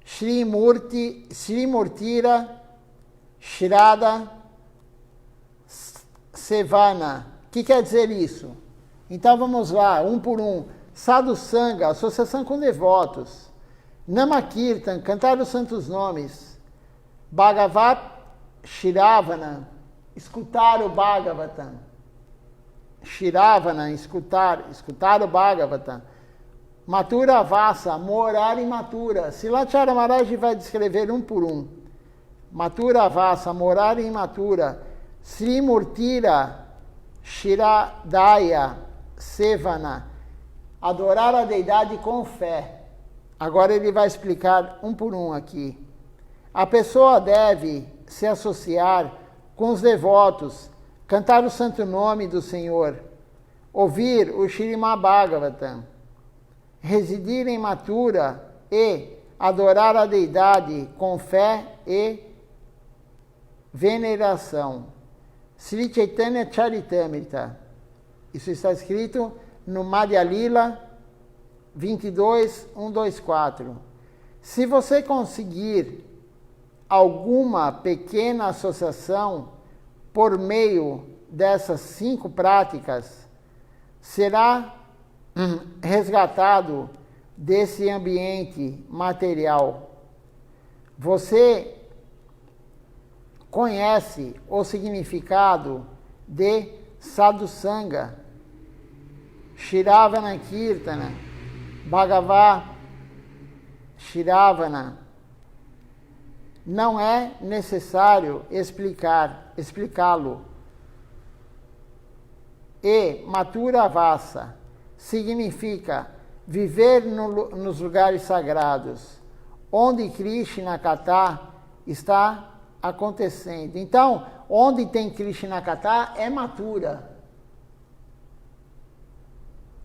Sri Murtira, Shraddha, Sevana. O que quer dizer isso? Então vamos lá, um por um. Sadhu Sangha, associação com devotos. Namakirtan, cantar os santos nomes. Bhagavat Shiravana, escutar o Bhagavatam. Shiravana, escutar o Bhagavatam. Mathura Vasa, morar em Mathura. Srilacharya Maharaj vai descrever um por um. Mathura Vasa, morar em Mathura. Sri Murtira Shiradaya Sevana, adorar a deidade com fé. Agora ele vai explicar um por um aqui. A pessoa deve se associar com os devotos, cantar o santo nome do Senhor, ouvir o Śrīmad Bhagavatam, residir em Mathura e adorar a deidade com fé e veneração. Sri Chaitanya Charitamrita. Isso está escrito no Madhya Lila 22.124. Se você conseguir alguma pequena associação por meio dessas 5 práticas, será resgatado desse ambiente material. Você conhece o significado de Sadhu Sangha, Shiravana Kirtana, Bhagavat Shiravana. Não é necessário explicá-lo. E Mathura Vasa significa viver nos lugares sagrados, onde Krishna Katha está acontecendo. Então, onde tem Krishna Katha é Mathura.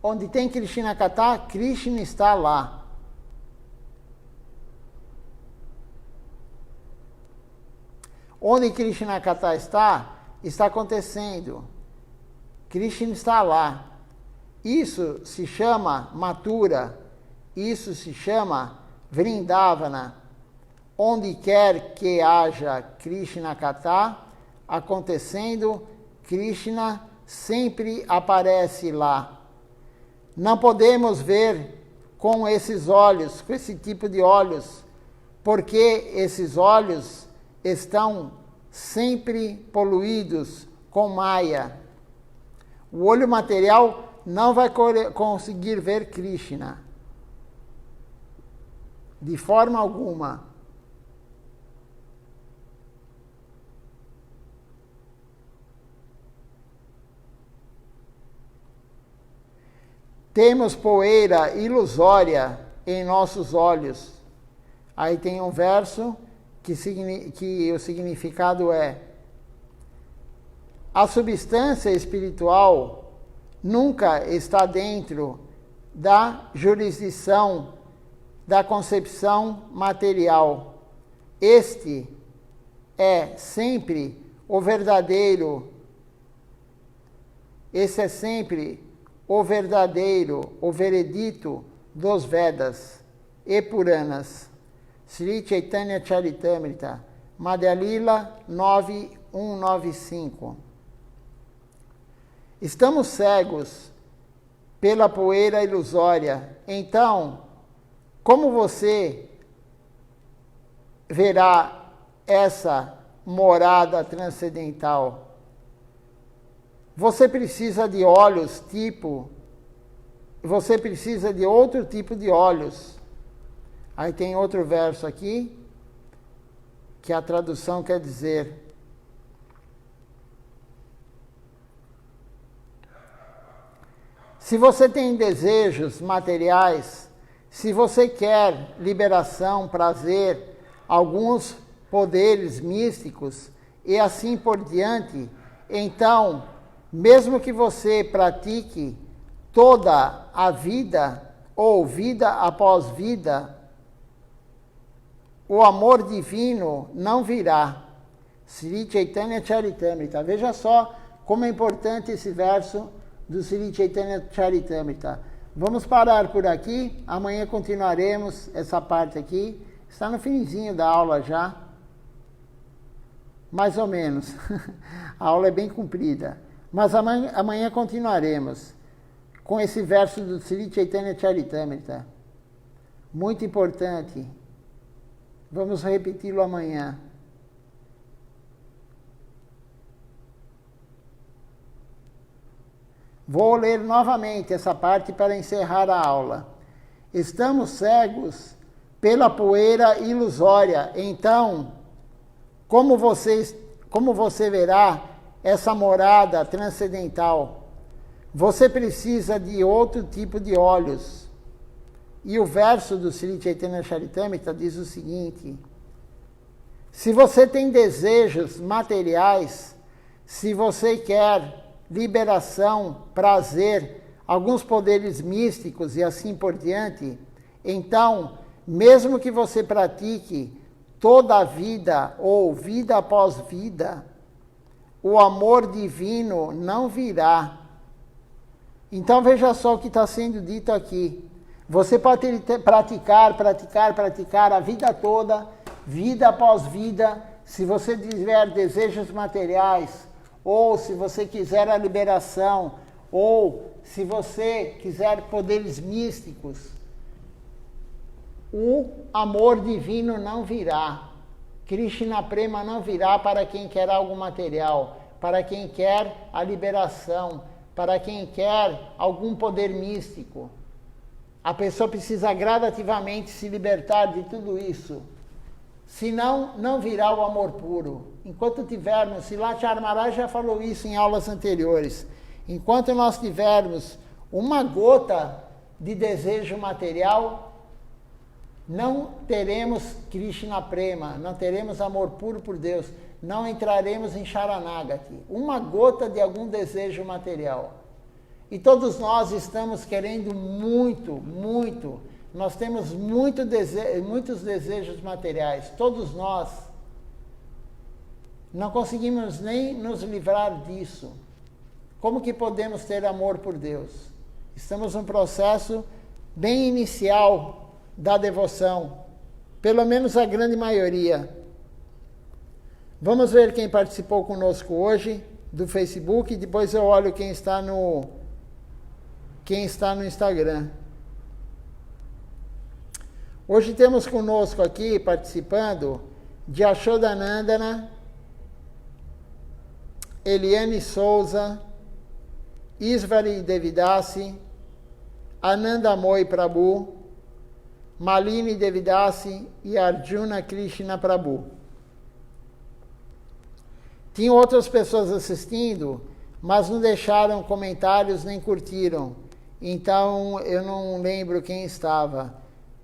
Onde tem Krishna Katha, Krishna está lá. Onde Krishna Katha está acontecendo. Krishna está lá. Isso se chama Mathura. Isso se chama Vrindavana. Onde quer que haja Krishna Katha acontecendo, Krishna sempre aparece lá. Não podemos ver com esses olhos, com esse tipo de olhos, porque esses olhos estão sempre poluídos com Maya. O olho material não vai conseguir ver Krishna de forma alguma. Temos poeira ilusória em nossos olhos. Aí tem um verso que o significado é: a substância espiritual nunca está dentro da jurisdição da concepção material. Este é sempre o verdadeiro. Esse é sempre o verdadeiro, o veredito dos Vedas e Puranas. Sri Chaitanya Charitamrita, Madhya Lila 9.195. Estamos cegos pela poeira ilusória. Então, como você verá essa morada transcendental? Você precisa de olhos você precisa de outro tipo de olhos. Aí tem outro verso aqui, que a tradução quer dizer: se você tem desejos materiais, se você quer liberação, prazer, alguns poderes místicos e assim por diante, então, mesmo que você pratique toda a vida ou vida após vida, o amor divino não virá. Sri Chaitanya Charitamrita. Veja só como é importante esse verso do Sri Chaitanya Charitamrita. Vamos parar por aqui, amanhã continuaremos essa parte aqui. Está no finzinho da aula já, mais ou menos. A aula é bem comprida, mas amanhã continuaremos com esse verso do Sri Chaitanya Charitamrita. Muito importante. Vamos repeti-lo amanhã. Vou ler novamente essa parte para encerrar a aula. Estamos cegos pela poeira ilusória. Então, como você verá essa morada transcendental? Você precisa de outro tipo de olhos. E o verso do Sri Chaitanya Charitamrita diz o seguinte: se você tem desejos materiais, se você quer liberação, prazer, alguns poderes místicos e assim por diante, então, mesmo que você pratique toda a vida ou vida após vida, o amor divino não virá. Então veja só o que está sendo dito aqui. Você pode praticar a vida toda, vida após vida, se você tiver desejos materiais, ou se você quiser a liberação, ou se você quiser poderes místicos, o amor divino não virá. Krishna Prema não virá para quem quer algo material, para quem quer a liberação, para quem quer algum poder místico. A pessoa precisa gradativamente se libertar de tudo isso. Senão, não virá o amor puro. Enquanto tivermos, Silatya Maharaj já falou isso em aulas anteriores, enquanto nós tivermos uma gota de desejo material, não teremos Krishna Prema, não teremos amor puro por Deus, não entraremos em Sharanagati. Uma gota de algum desejo material. E todos nós estamos querendo muito, nós temos muitos desejos materiais, todos nós. Não conseguimos nem nos livrar disso. Como que podemos ter amor por Deus? Estamos num processo bem inicial da devoção, pelo menos a grande maioria. Vamos ver quem participou conosco hoje do Facebook, depois eu olho quem está no Instagram. Hoje temos conosco aqui, participando, de Ashodanandana, Eliane Souza, Isvari Devidasi, Ananda Moy Prabhu, Malini Devidasi e Arjuna Krishna Prabhu. Tinham outras pessoas assistindo, mas não deixaram comentários nem curtiram. Então, eu não lembro quem estava.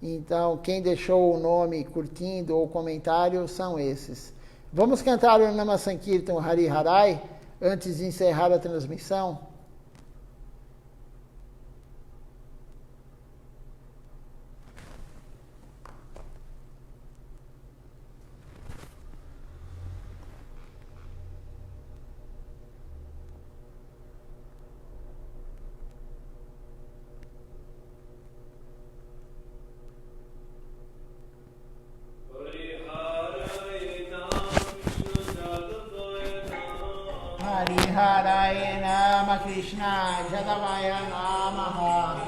Então, quem deixou o nome curtindo ou comentário são esses. Vamos cantar o Nama Sankirtan Hari Harai antes de encerrar a transmissão? Hariharaya Nama Krishna Jadavaya Namaha.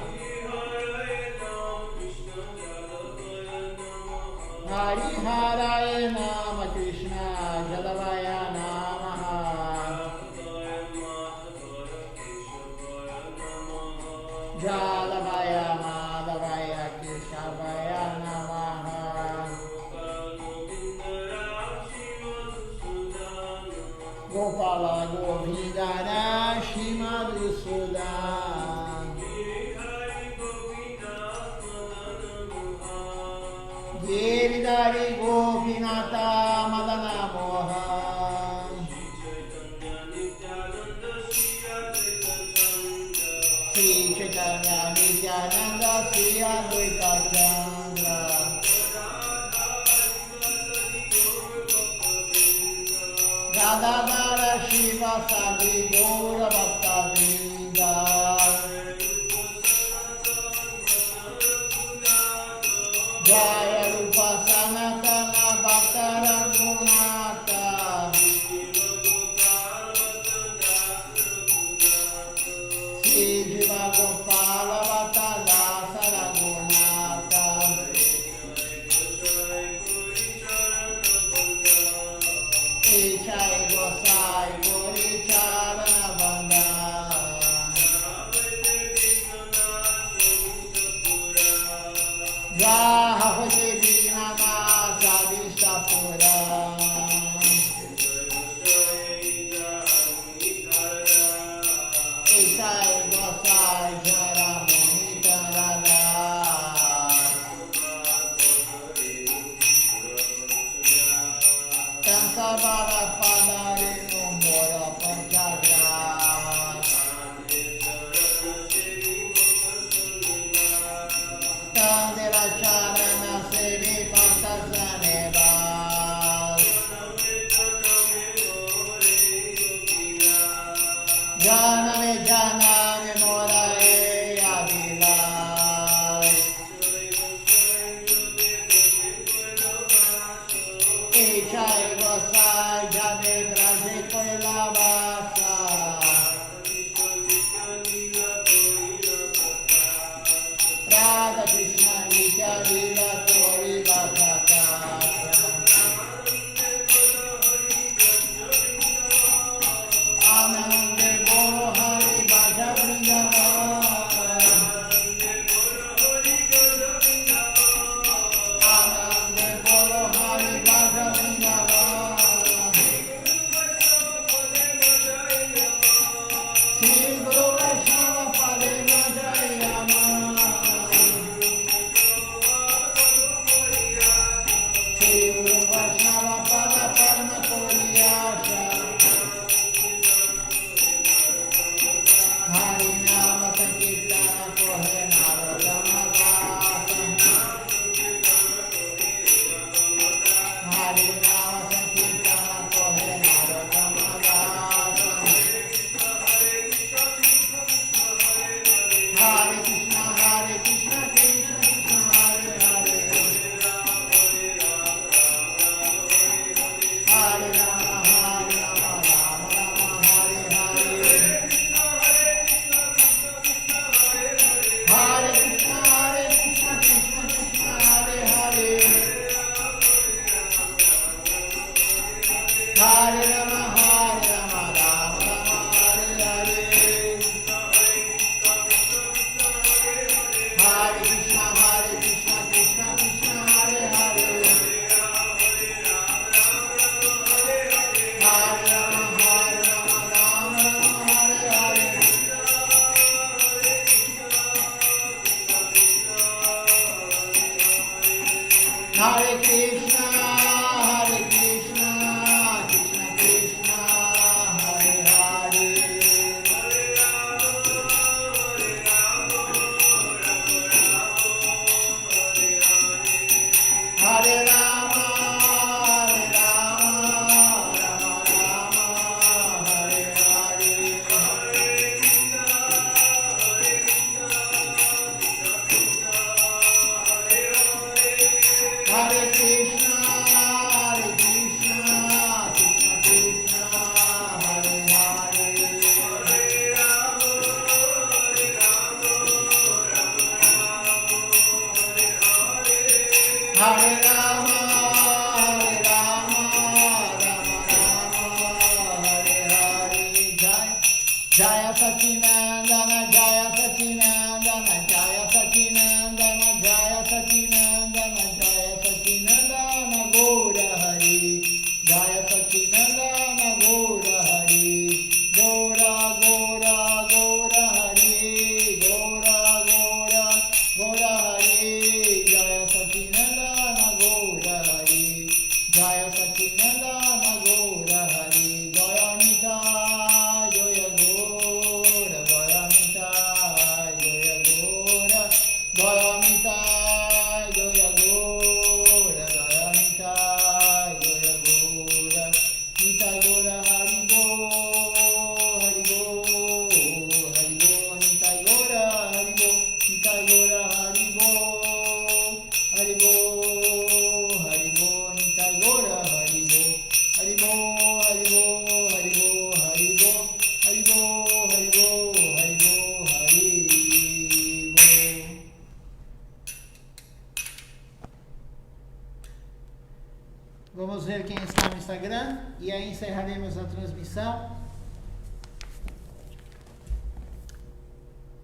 Hariharaya Nama Krishna Jadavaya Namaha. Jadavaya Madhavaya Keshavaya Namaha. Gopala Govindana Shimadhusudan. Giridhari Gopinata Madana Mohan. Sri Chaitanya Nityananda Sri Advaita Chandra. Radha Shiva Sadi Gaura Bhakta Vrinda. Jaya Rupa Sanatana Bhakta Raghunatha. Sri Jiva Gopala Bhakta Dasa Raghunatha. Ichai Gosai Gori Charana Banda. Jahoti Vinama Sadistapura. Ichai Gosai Jara Monitarada. Kansabara Padare Mora Panchagra. Kandela Charana Seri Pantasaneva. Janane Janane Mora Avila. Ichai Gosai Jane Braje Koilavasa. Radha Krishna Nitya Lila Tori Bhakata. Anande Goro Hari Bhaja Satinandana, Jaya Satinandana, Jaya Satinandana, Jaya Satinandana, Jaya Satinandana, Gaura Hari, Jaya Satinandana, Gaura Hari, Gaura, Gaura, Gaura Hari, Gaura, Gaura, Gaura Hari, Jaya Satinandana, Gaura Hari, Jaya Satinandana, Gaura Hari, Jaya Nita, Jaya Gaura, Jaya Nita, Jaya Gaura, Jaya Nita, Jaya Gaura, Jaya Nita, Jaya Gaura, Nita Gaura Hari Bo, Hari Bo, Hari Bo, Nita Gaura Hari Bo, Nita Gaura Hari Bo, Hari Bo, Hari Bo, Nita Gaura Hari Bo, Hari Bo, Hari Bo, Hari Bo, Hari Bo, Hari Bo, Hari Bo, Hari Bo, Hari Bo. Vamos ver quem está no Instagram e aí encerraremos a transmissão.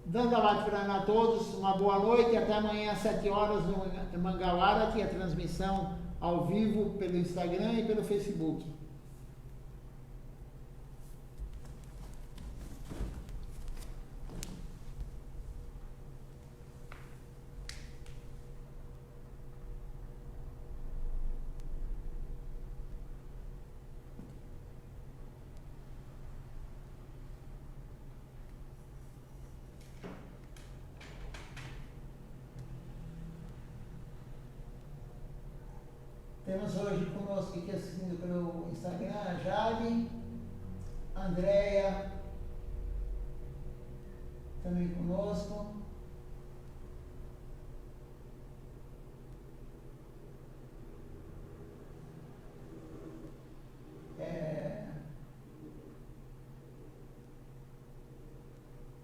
Dando Prana a todos, uma boa noite, até amanhã às 7 horas no Mangalara, que é a transmissão ao vivo pelo Instagram e pelo Facebook. Temos hoje conosco aqui assistindo pelo Instagram a Jade, a Andréia, também conosco.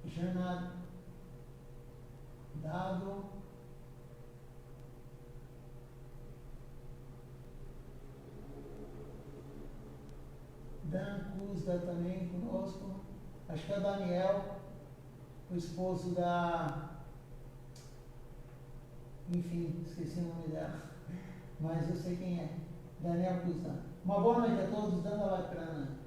Jana Dado. Dan Cusda também conosco. Acho que é o Daniel, o esposo da... Enfim, esqueci o nome dela. Mas eu sei quem é. Daniel Cusda. Uma boa noite a todos, dando a Prana.